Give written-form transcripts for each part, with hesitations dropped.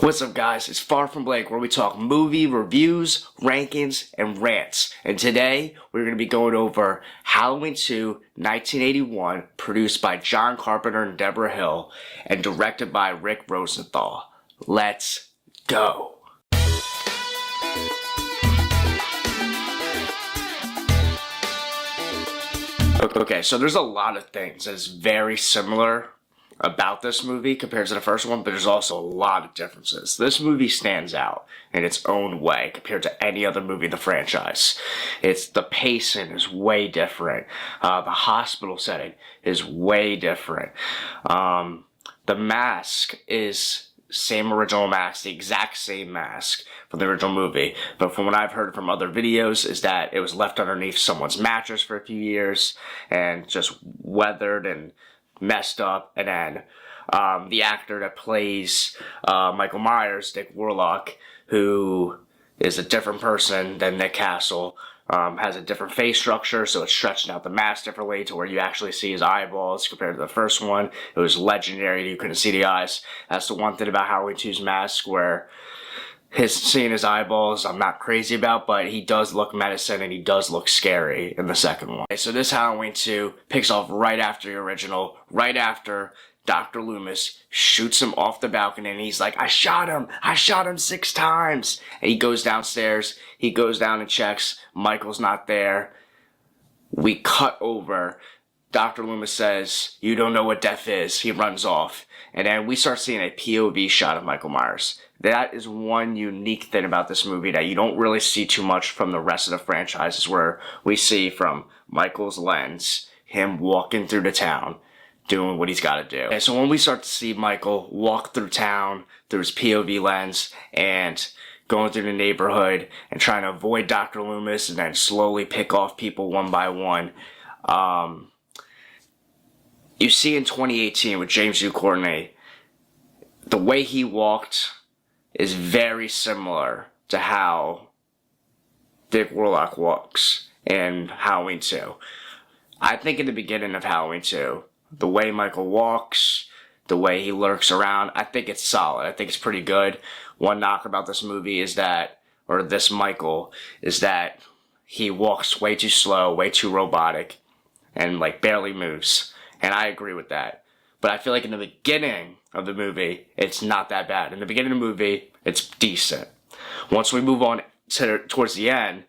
What's up, guys? It's Far From Blake, where we talk movie reviews, rankings, and rants. And today, we're going to be going over Halloween 2, 1981, produced by John Carpenter and Deborah Hill, and directed by Rick Rosenthal. Let's go! Okay, so there's a lot of things that's very similar about this movie compared to the first one, but there's also a lot of differences. This movie stands out in its own way compared to any other movie in the franchise. The pacing is way different. The hospital setting is way different. The mask is same original mask, the exact same mask from the original movie, but from what I've heard from other videos is that it was left underneath someone's mattress for a few years and just weathered and messed up, and then the actor that plays Michael Myers, Dick Warlock, who is a different person than Nick Castle, has a different face structure, so it's stretching out the mask differently to where you actually see his eyeballs compared to the first one. It was legendary, you couldn't see the eyes. That's the one thing about Halloween 2's mask, where seeing his eyeballs I'm not crazy about, but he does look menacing and he does look scary in the second one. So this Halloween 2 picks off right after the original, right after Dr. Loomis shoots him off the balcony and he's like, I shot him 6 times. And he goes downstairs, he goes down and checks, Michael's not there. We cut over, Dr. Loomis says, you don't know what death is, he runs off. And then we start seeing a POV shot of Michael Myers. That is one unique thing about this movie that you don't really see too much from the rest of the franchises, where we see from Michael's lens, him walking through the town, doing what he's got to do. And so when we start to see Michael walk through town, through his POV lens, and going through the neighborhood, and trying to avoid Dr. Loomis, and then slowly pick off people one by one, you see in 2018 with James U. Courtney, the way he walked is very similar to how Dick Warlock walks in Halloween 2. I think in the beginning of Halloween 2, the way Michael walks, the way he lurks around, I think it's solid. I think it's pretty good. One knock about this movie is that, or this Michael, is that he walks way too slow, way too robotic, and like barely moves. And I agree with that. But I feel like in the beginning of the movie, it's not that bad. In the beginning of the movie, it's decent. Once we move on towards the end,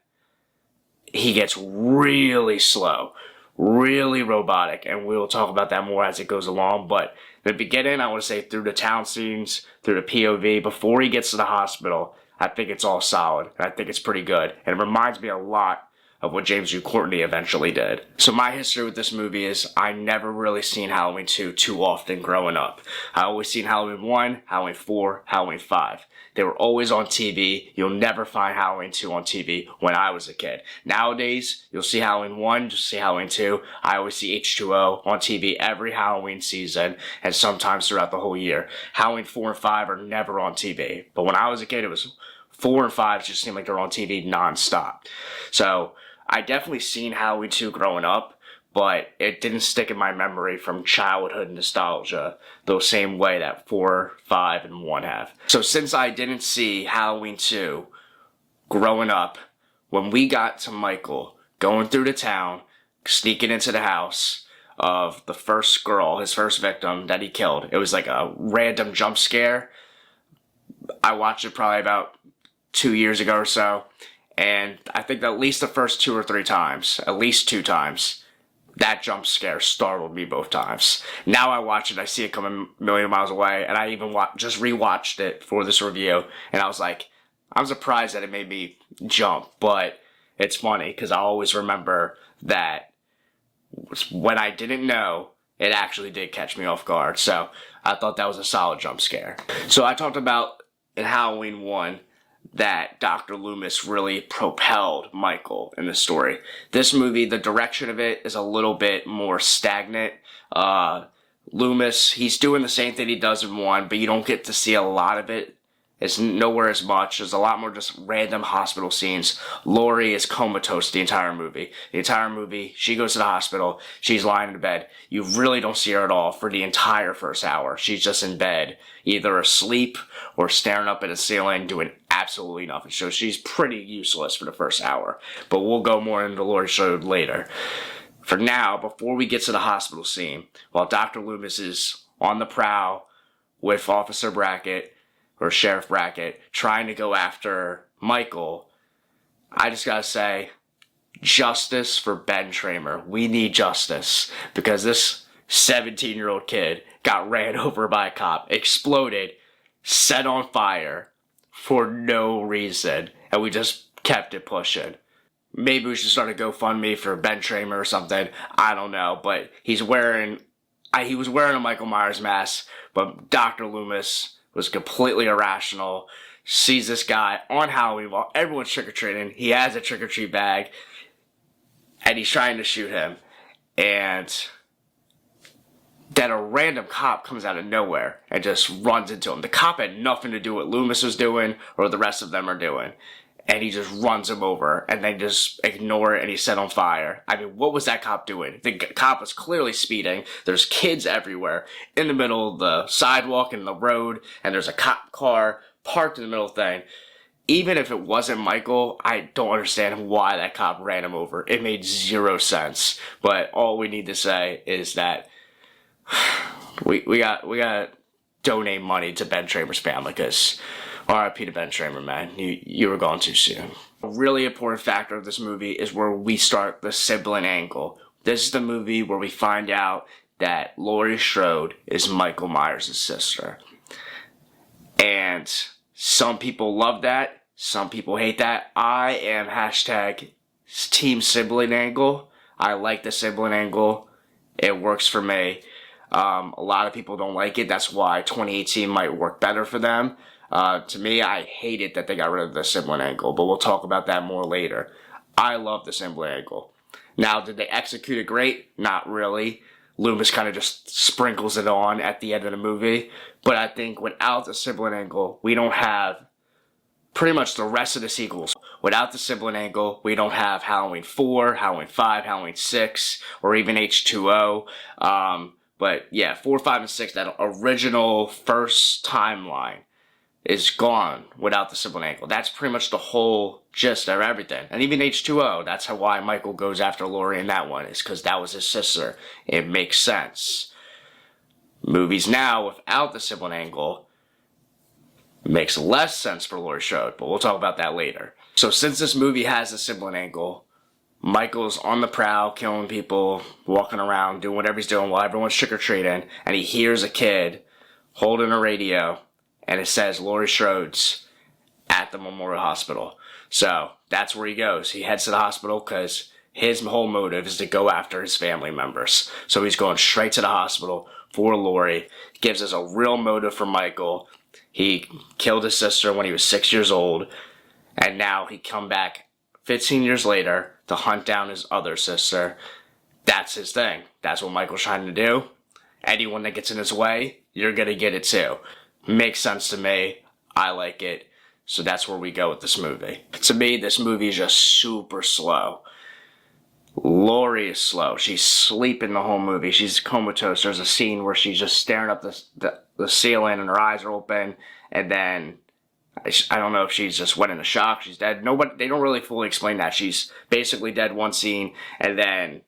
he gets really slow, really robotic, and we'll talk about that more as it goes along. But in the beginning, I want to say through the town scenes, through the POV, before he gets to the hospital, I think it's all solid. I think it's pretty good. And it reminds me a lot of what James U. Courtney eventually did. So my history with this movie is I never really seen Halloween 2 too often growing up. I always seen Halloween 1, Halloween 4, Halloween 5. They were always on TV. You'll never find Halloween 2 on TV when I was a kid. Nowadays, you'll see Halloween 1, just see Halloween 2. I always see H2O on TV every Halloween season and sometimes throughout the whole year. Halloween 4 and 5 are never on TV. But when I was a kid, it was 4 and 5 just seemed like they're on TV nonstop. So I definitely seen Halloween 2 growing up, but it didn't stick in my memory from childhood nostalgia the same way that 4, 5, and 1 have. So since I didn't see Halloween 2 growing up, when we got to Michael going through the town, sneaking into the house of the first girl, his first victim that he killed, it was like a random jump scare. I watched it probably about 2 years ago or so. And I think at least the first 2 or 3 times, at least 2 times, that jump scare startled me both times. Now I watch it, I see it coming a million miles away, and I even just rewatched it for this review, and I was like, I'm surprised that it made me jump, but it's funny, because I always remember that when I didn't know, it actually did catch me off guard, so I thought that was a solid jump scare. So I talked about in Halloween 1, that Dr. Loomis really propelled Michael in the story. This movie, the direction of it is a little bit more stagnant. Loomis, he's doing the same thing he does in 1, but you don't get to see a lot of it It's nowhere as much. There's a lot more just random hospital scenes. Laurie is comatose the entire movie. The entire movie, she goes to the hospital. She's lying in bed. You really don't see her at all for the entire first hour. She's just in bed, either asleep or staring up at the ceiling, doing absolutely nothing. So she's pretty useless for the first hour. But we'll go more into Laurie Strode later. For now, before we get to the hospital scene, while Dr. Loomis is on the prowl with Officer Brackett, or Sheriff Brackett, trying to go after Michael, I just gotta say, justice for Ben Tramer. We need justice, because this 17-year-old kid got ran over by a cop, exploded, set on fire for no reason, and we just kept it pushing. Maybe we should start a GoFundMe for Ben Tramer or something. I don't know, but he was wearing a Michael Myers mask, but Dr. Loomis was completely irrational, sees this guy on Halloween while everyone's trick-or-treating. He has a trick-or-treat bag, and he's trying to shoot him. And then a random cop comes out of nowhere and just runs into him. The cop had nothing to do with what Loomis was doing or the rest of them are doing. And he just runs him over, and they just ignore it, and he's set on fire. I mean, what was that cop doing? The cop was clearly speeding. There's kids everywhere in the middle of the sidewalk and the road, and there's a cop car parked in the middle of the thing. Even if it wasn't Michael, I don't understand why that cop ran him over. It made zero sense. But all we need to say is that we got to donate money to Ben Tramer's family, because R.I.P. to Ben Tramer, man. You were gone too soon. A really important factor of this movie is where we start the sibling angle. This is the movie where we find out that Laurie Strode is Michael Myers' sister. And some people love that. Some people hate that. I am hashtag team sibling angle. I like the sibling angle. It works for me. A lot of people don't like it. That's why 2018 might work better for them. To me, I hate it that they got rid of the sibling angle, but we'll talk about that more later. I love the sibling angle. Now, did they execute it great? Not really. Loomis kind of just sprinkles it on at the end of the movie. But I think without the sibling angle, we don't have pretty much the rest of the sequels. Without the sibling angle, we don't have Halloween 4, Halloween 5, Halloween 6, or even H2O. But yeah, 4, 5, and 6, that original first timeline is gone without the sibling angle. That's pretty much the whole gist of everything. And even H2O, that's why Michael goes after Laurie in that one, is because that was his sister. It makes sense. Movies now without the sibling angle makes less sense for Laurie Strode, but we'll talk about that later. So since this movie has the sibling angle, Michael's on the prowl, killing people, walking around, doing whatever he's doing while everyone's trick-or-treating, and he hears a kid holding a radio, and it says Laurie Strode's at the Memorial Hospital. So that's where he goes. He heads to the hospital because his whole motive is to go after his family members. So he's going straight to the hospital for Laurie. Gives us a real motive for Michael. He killed his sister when he was 6 years old, and now he come back 15 years later to hunt down his other sister. That's his thing. That's what Michael's trying to do. Anyone that gets in his way, you're going to get it too. Makes sense to me. I like it. So that's where we go with this movie. To me, this movie is just super slow. Laurie is slow. She's sleeping the whole movie. She's comatose. There's a scene where she's just staring up the ceiling and her eyes are open. And then, I don't know if she's just went into shock. She's dead. They don't really fully explain that. She's basically dead one scene. And then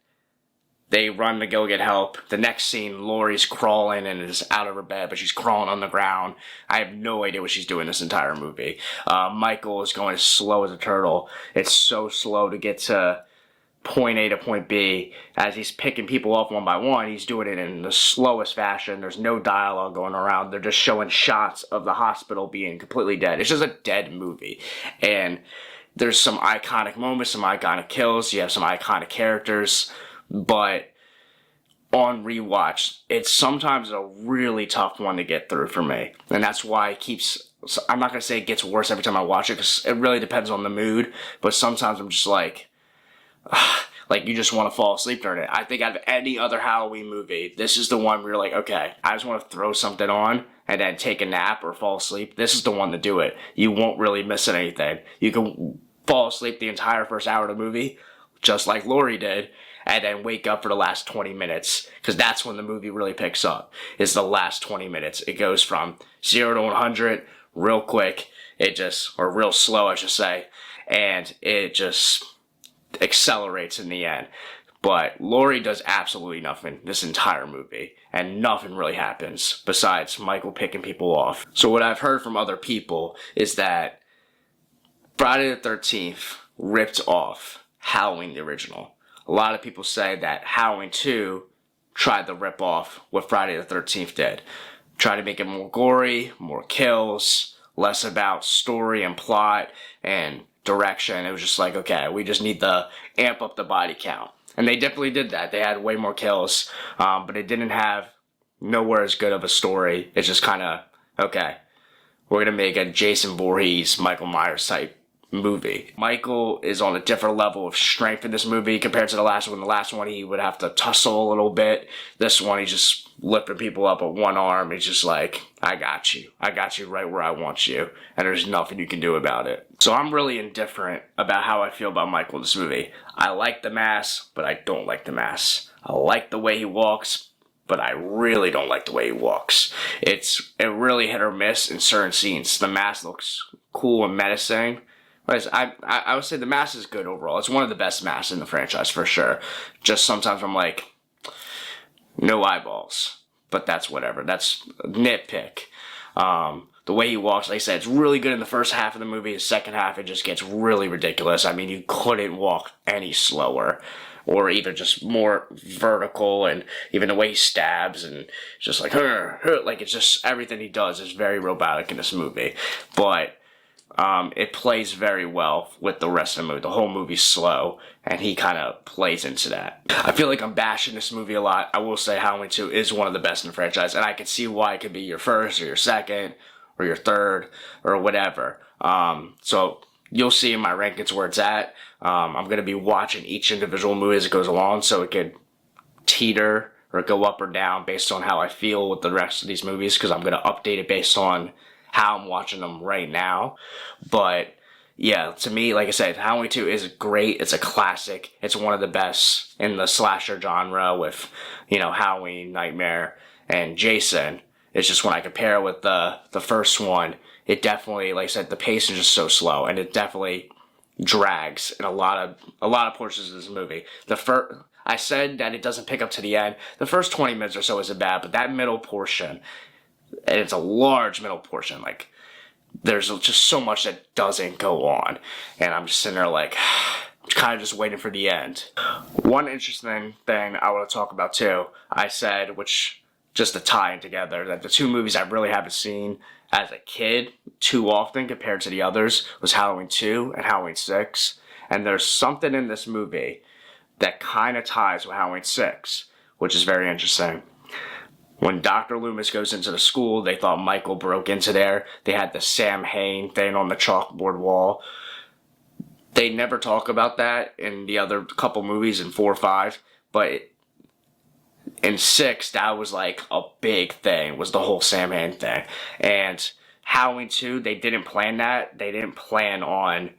they run to go get help. The next scene, Laurie's crawling and is out of her bed, but she's crawling on the ground. I have no idea what she's doing this entire movie. Michael is going as slow as a turtle. It's so slow to get to point A to point B. As he's picking people off one by one, he's doing it in the slowest fashion. There's no dialogue going around. They're just showing shots of the hospital being completely dead. It's just a dead movie. And there's some iconic moments, some iconic kills. You have some iconic characters. But on rewatch, it's sometimes a really tough one to get through for me. And that's why it keeps... I'm not going to say it gets worse every time I watch it, because it really depends on the mood. But sometimes I'm just like you just want to fall asleep during it. I think out of any other Halloween movie, this is the one where you're like, okay, I just want to throw something on and then take a nap or fall asleep, this is the one to do it. You won't really miss anything. You can fall asleep the entire first hour of the movie, just like Laurie did, and then wake up for the last 20 minutes, because that's when the movie really picks up, is the last 20 minutes. It goes from 0 to 100 real quick, or real slow, I should say, and it just accelerates in the end. But Laurie does absolutely nothing this entire movie, and nothing really happens besides Michael picking people off. So what I've heard from other people is that Friday the 13th ripped off Halloween the original. A lot of people say that Halloween 2 tried to rip off what Friday the 13th did. Tried to make it more gory, more kills, less about story and plot and direction. It was just like, okay, we just need to amp up the body count. And they definitely did that. They had way more kills, but it didn't have nowhere as good of a story. It's just kind of, okay, we're going to make a Jason Voorhees, Michael Myers type movie. Michael is on a different level of strength in this movie compared to the last one. The last one, he would have to tussle a little bit. This one, he's just lifting people up with one arm. He's just like, I got you. I got you right where I want you. And there's nothing you can do about it. So I'm really indifferent about how I feel about Michael in this movie. I like the mask, but I don't like the mask. I like the way he walks, but I really don't like the way he walks. It really hit or miss in certain scenes. The mask looks cool and menacing. I would say the mask is good overall. It's one of the best masks in the franchise for sure. Just sometimes I'm like, no eyeballs. But that's whatever. That's a nitpick. The way he walks, like I said, it's really good in the first half of the movie. The second half, it just gets really ridiculous. I mean, you couldn't walk any slower. Or either just more vertical, and even the way he stabs, and just like, like it's just, everything he does is very robotic in this movie. But it plays very well with the rest of the movie. The whole movie's slow, and he kind of plays into that. I feel like I'm bashing this movie a lot. I will say Halloween 2 is one of the best in the franchise, and I can see why it could be your first, or your second, or your third, or whatever. So you'll see in my rankings where it's at. I'm going to be watching each individual movie as it goes along, so it could teeter or go up or down based on how I feel with the rest of these movies, because I'm going to update it based on how I'm watching them right now. But yeah, to me, like I said, Halloween 2 is great. It's a classic. It's one of the best in the slasher genre with, Halloween, Nightmare, and Jason. It's just when I compare it with the first one, it definitely, like I said, the pace is just so slow, and it definitely drags in a lot of portions of this movie. I said that it doesn't pick up to the end. The first 20 minutes or so isn't bad, but that middle portion, and it's a large middle portion, like, there's just so much that doesn't go on, and I'm just sitting there like, kind of just waiting for the end. One interesting thing I want to talk about too, I said, which, just to tie it together, that the two movies I really haven't seen as a kid too often compared to the others was Halloween 2 and Halloween 6, and there's something in this movie that kind of ties with Halloween 6, which is very interesting. When Dr. Loomis goes into the school, they thought Michael broke into there. They had the Sam Hain thing on the chalkboard wall. They never talk about that in the other couple movies in 4 or 5, but in 6, that was like a big thing, was the whole Sam Hain thing. And Halloween 2, they didn't plan that. They didn't plan on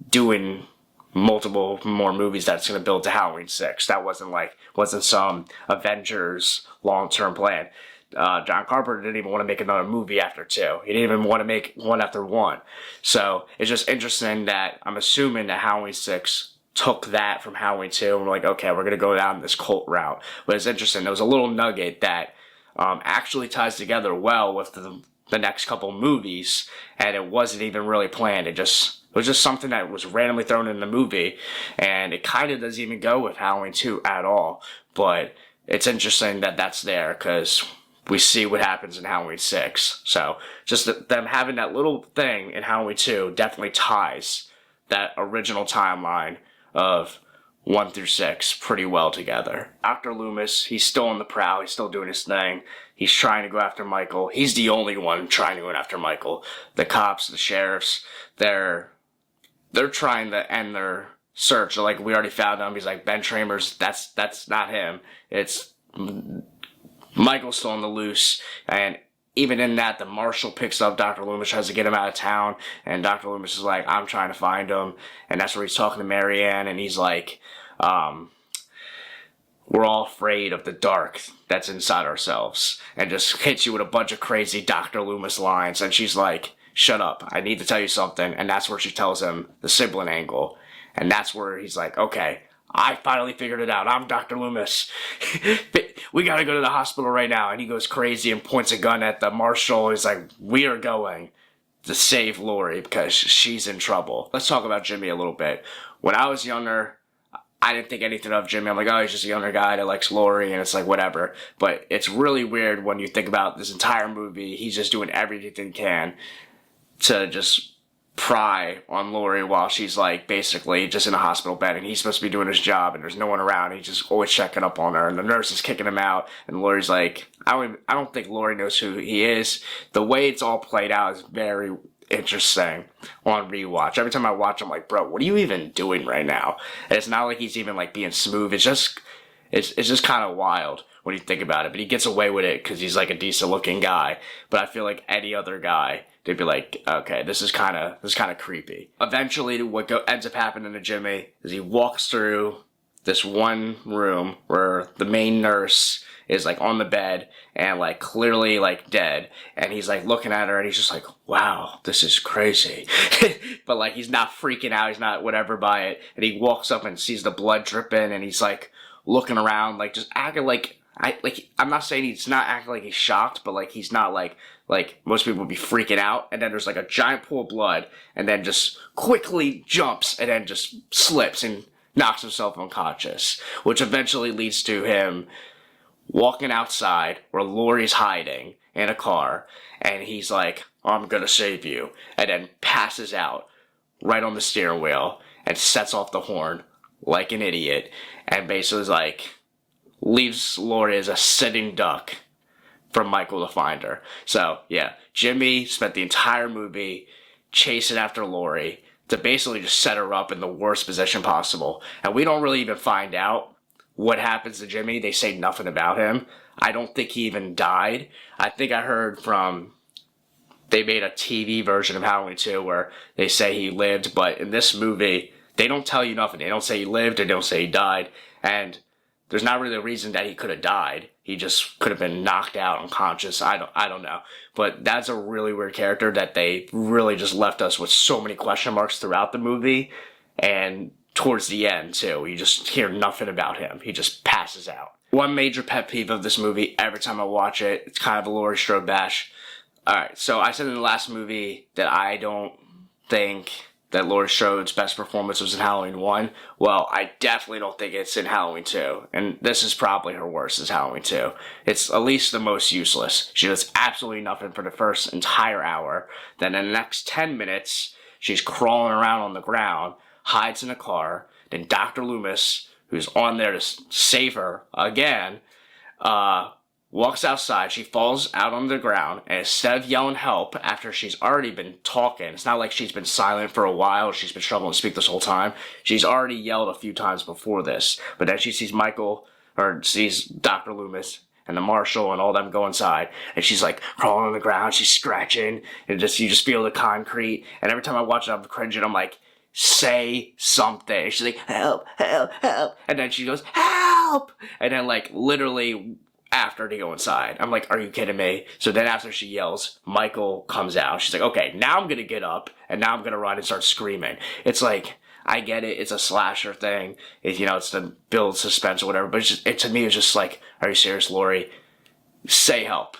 doing multiple more movies that's going to build to Halloween 6. That wasn't some Avengers long-term plan. John Carpenter didn't even want to make another movie after 2. He didn't even want to make one after 1. So it's just interesting that I'm assuming that Halloween 6 took that from Halloween 2 and we're like, okay, we're going to go down this cult route. But it's interesting. There was a little nugget that actually ties together well with the next couple movies, and it wasn't even really planned. It was just something that was randomly thrown in the movie, and it kind of doesn't even go with Halloween 2 at all. But it's interesting that that's there, because we see what happens in Halloween 6. So just them having that little thing in Halloween 2 definitely ties that original timeline of 1 through 6 pretty well together. Dr. Loomis, he's still on the prowl. He's still doing his thing. He's trying to go after Michael. He's the only one trying to go after Michael. The cops, the sheriffs, they're trying to end their search. Like, we already found him. He's like, Ben Tramers, that's not him. It's Michael's still on the loose, and even in that, the marshal picks up Dr. Loomis, tries to get him out of town, and Dr. Loomis is like, I'm trying to find him, and that's where he's talking to Marianne, and he's like, we're all afraid of the dark that's inside ourselves, and just hits you with a bunch of crazy Dr. Loomis lines, and she's like, shut up, I need to tell you something, and that's where she tells him the sibling angle, and that's where he's like, okay, I finally figured it out. I'm Dr. Loomis. We gotta go to the hospital right now. And he goes crazy and points a gun at the marshal. He's like, we are going to save Laurie because she's in trouble. Let's talk about Jimmy a little bit. When I was younger, I didn't think anything of Jimmy. I'm like, oh, he's just a younger guy that likes Laurie, and it's like, whatever. But it's really weird when you think about this entire movie. He's just doing everything he can to just pry on Laurie while she's like basically just in a hospital bed, and he's supposed to be doing his job and there's no one around. He's just always checking up on her, and the nurse is kicking him out, and Laurie's like, I don't think Laurie knows who he is. The way it's all played out is very interesting on rewatch. Every time I watch, I'm like, bro, what are you even doing right now? And it's not like he's even like being smooth. It's just kind of wild when you think about it. But he gets away with it because he's like a decent looking guy. But I feel like any other guy, they'd be like, okay, this is kind of creepy. Eventually, what ends up happening to Jimmy is he walks through this one room where the main nurse is like on the bed and like clearly like dead, and he's like looking at her and he's just like, wow, this is crazy. But like he's not freaking out, he's not whatever by it, and he walks up and sees the blood dripping, and he's like looking around, like just acting like, I'm not saying he's not acting like he's shocked, but like he's not like most people would be freaking out, and then there's like a giant pool of blood, and then just quickly jumps, and then just slips and knocks himself unconscious, which eventually leads to him walking outside where Laurie's hiding in a car, and he's like, I'm gonna save you, and then passes out right on the steering wheel and sets off the horn like an idiot, and basically is like, leaves Laurie as a sitting duck for Michael to find her. So, yeah, Jimmy spent the entire movie chasing after Laurie to basically just set her up in the worst position possible. And we don't really even find out what happens to Jimmy. They say nothing about him. I don't think he even died. I think I heard they made a TV version of Halloween 2 where they say he lived, but in this movie, they don't tell you nothing. They don't say he lived, or they don't say he died, and there's not really a reason that he could have died. He just could have been knocked out unconscious. I don't know. But that's a really weird character that they really just left us with so many question marks throughout the movie. And towards the end, too, you just hear nothing about him. He just passes out. One major pet peeve of this movie, every time I watch it, it's kind of a Laurie Strode bash. Alright, so I said in the last movie that I don't think that Laurie Strode's best performance was in Halloween 1. Well, I definitely don't think it's in Halloween 2. And this is probably her worst, is Halloween 2. It's at least the most useless. She does absolutely nothing for the first entire hour. Then in the next 10 minutes, she's crawling around on the ground, hides in a car. Then Dr. Loomis, who's on there to save her again, walks outside. She falls out on the ground, and instead of yelling help after she's already been talking, it's not like she's been silent for a while, she's been struggling to speak this whole time. She's already yelled a few times before this, but then she sees sees Dr. Loomis and the marshal and all them go inside, and she's like crawling on the ground, she's scratching, and you just feel the concrete, and every time I watch it I'm cringing. I'm like, say something. She's like, help, help, help, and then she goes, help, and then like literally after to go inside. I'm like, are you kidding me? So then after she yells, Michael comes out. She's like, okay, now I'm gonna get up, and now I'm gonna run and start screaming. It's like, I get it, it's a slasher thing. It's to build suspense or whatever, but to me, it's just like, are you serious, Laurie? Say help.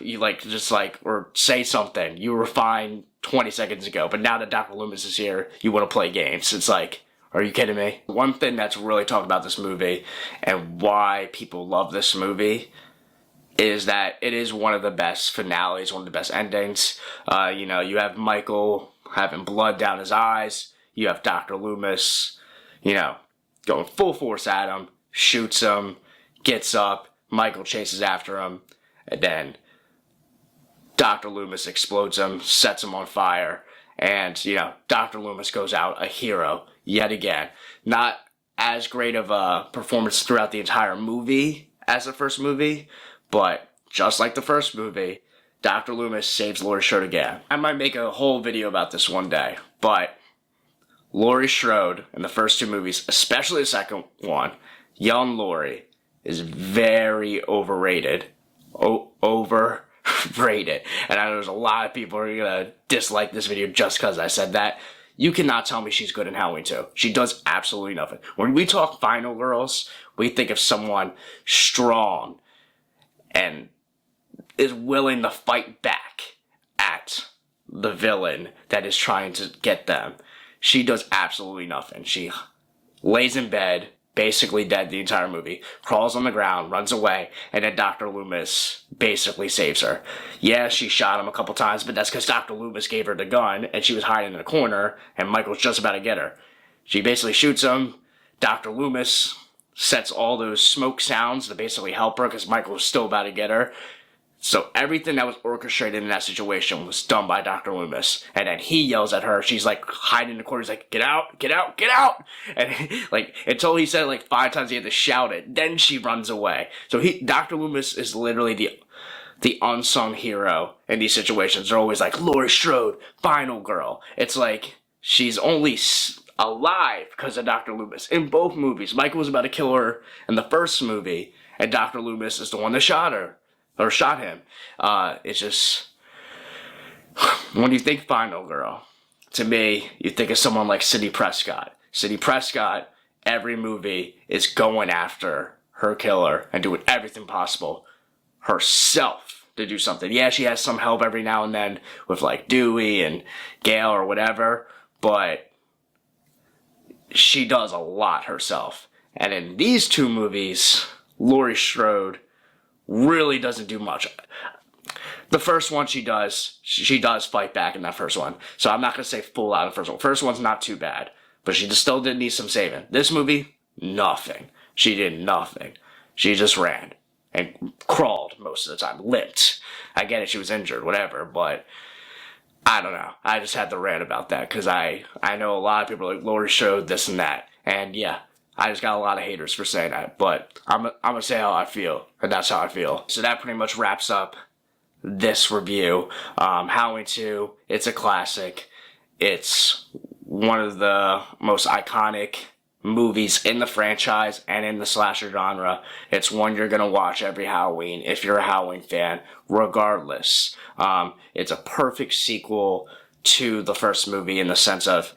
Or say something. You were fine 20 seconds ago, but now that Dr. Loomis is here, you want to play games. It's like, are you kidding me? One thing that's really talked about this movie, and why people love this movie, is that it is one of the best finales, one of the best endings. You have Michael having blood down his eyes. You have Dr. Loomis, going full force at him, shoots him, gets up, Michael chases after him, and then Dr. Loomis explodes him, sets him on fire, and, Dr. Loomis goes out a hero yet again. Not as great of a performance throughout the entire movie as the first movie, but just like the first movie, Dr. Loomis saves Laurie Strode again. I might make a whole video about this one day, but Laurie Strode in the first two movies, especially the second one, young Laurie, is very overrated. Overrated. And I know there's a lot of people who are going to dislike this video just because I said that. You cannot tell me she's good in Halloween 2. She does absolutely nothing. When we talk Final Girls, we think of someone strong and is willing to fight back at the villain that is trying to get them. She does absolutely nothing. She lays in bed, basically dead the entire movie, crawls on the ground, runs away, and then Dr. Loomis basically saves her. Yeah, she shot him a couple times, but that's because Dr. Loomis gave her the gun, and she was hiding in a corner, and Michael's just about to get her. She basically shoots him. Dr. Loomis sets all those smoke sounds to basically help her, because Michael was still about to get her. So everything that was orchestrated in that situation was done by Dr. Loomis. And then he yells at her. She's like hiding in the corner. He's like, get out, get out, get out. And like, until he said it like 5 times, he had to shout it. Then she runs away. So Dr. Loomis is literally the unsung hero in these situations. They're always like, Laurie Strode, final girl. It's like, she's only alive because of Dr. Loomis. In both movies, Michael was about to kill her in the first movie. And Dr. Loomis is the one that shot her. Or shot him. It's just, when you think Final Girl, to me, you think of someone like Sidney Prescott. Sidney Prescott, every movie, is going after her killer and doing everything possible herself to do something. Yeah, she has some help every now and then with like Dewey and Gale or whatever, but she does a lot herself. And in these two movies, Laurie Strode really doesn't do much. The first one she does fight back in that first one. So I'm not going to say full out in the first one. First one's not too bad, but she still did need some saving. This movie, nothing. She did nothing. She just ran and crawled most of the time, limped. I get it, she was injured, whatever, but I don't know. I just had to rant about that because I know a lot of people are like, Laurie Strode this and that. And yeah, I just got a lot of haters for saying that, but I'm going to say how I feel, and that's how I feel. So that pretty much wraps up this review. Halloween 2, it's a classic. It's one of the most iconic movies in the franchise and in the slasher genre. It's one you're going to watch every Halloween if you're a Halloween fan, regardless. It's a perfect sequel to the first movie in the sense of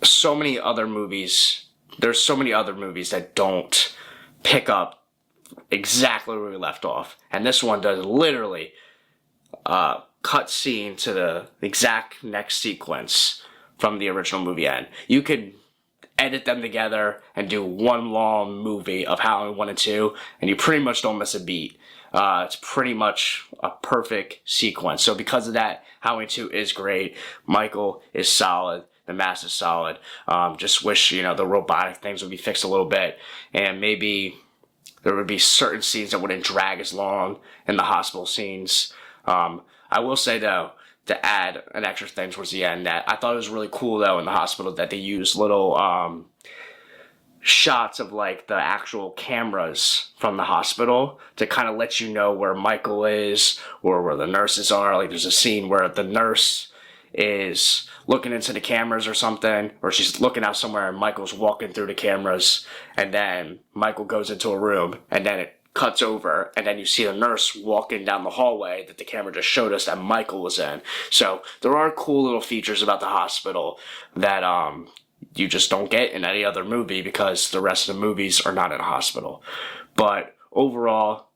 so many other movies. There's so many other movies that don't pick up exactly where we left off. And this one does literally cut scene to the exact next sequence from the original movie end. You could edit them together and do one long movie of Halloween 1 and 2, and you pretty much don't miss a beat. It's pretty much a perfect sequence. So because of that, Halloween 2 is great. Michael is solid. The mask is solid. Just wish, the robotic things would be fixed a little bit. And maybe there would be certain scenes that wouldn't drag as long in the hospital scenes. I will say, though, to add an extra thing towards the end, that I thought it was really cool, though, in the hospital that they used little shots of, like, the actual cameras from the hospital to kind of let you know where Michael is or where the nurses are. Like, there's a scene where the nurse is looking into the cameras or something, or she's looking out somewhere and Michael's walking through the cameras, and then Michael goes into a room, and then it cuts over, and then you see the nurse walking down the hallway that the camera just showed us that Michael was in. So there are cool little features about the hospital that you just don't get in any other movie because the rest of the movies are not in a hospital. But overall,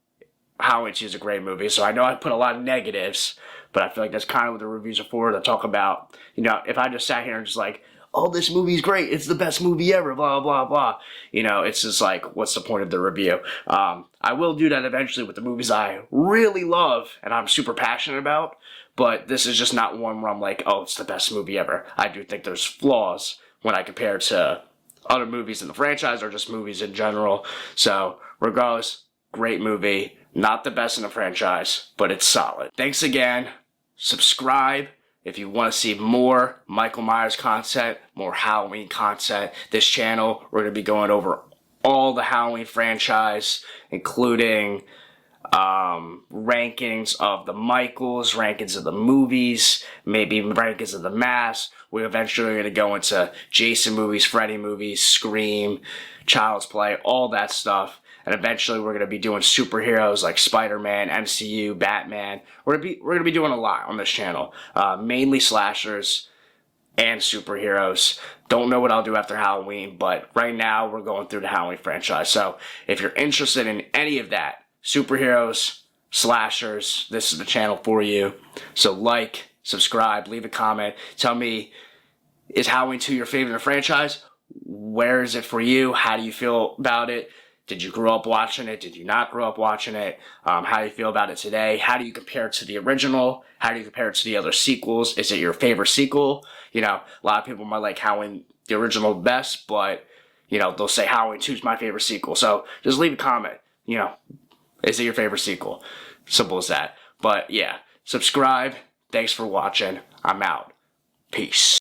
Halloween 2 is a great movie, so I know I put a lot of negatives, but I feel like that's kind of what the reviews are for, to talk about, if I just sat here and just like, oh, this movie's great, it's the best movie ever, blah, blah, blah, it's just like, what's the point of the review? I will do that eventually with the movies I really love and I'm super passionate about, but this is just not one where I'm like, oh, it's the best movie ever. I do think there's flaws when I compare it to other movies in the franchise or just movies in general. So, regardless, great movie. Not the best in the franchise, but it's solid. Thanks again. Subscribe if you want to see more Michael Myers content, more Halloween content. This channel, we're going to be going over all the Halloween franchise, including rankings of the Michaels, rankings of the movies, maybe rankings of the Mask. We're eventually going to go into Jason movies, Freddy movies, Scream, Child's Play, all that stuff. And eventually we're going to be doing superheroes like Spider-Man, MCU, Batman. We're going to be doing a lot on this channel. Mainly slashers and superheroes. Don't know what I'll do after Halloween, but right now we're going through the Halloween franchise. So if you're interested in any of that, superheroes, slashers, this is the channel for you. So like, subscribe, leave a comment. Tell me, is Halloween 2 your favorite franchise? Where is it for you? How do you feel about it? Did you grow up watching it? Did you not grow up watching it? How do you feel about it today? How do you compare it to the original? How do you compare it to the other sequels? Is it your favorite sequel? You know, a lot of people might like Halloween, the original, best, but, you know, they'll say Halloween 2 is my favorite sequel. So just leave a comment. You know, is it your favorite sequel? Simple as that. But yeah, subscribe. Thanks for watching. I'm out. Peace.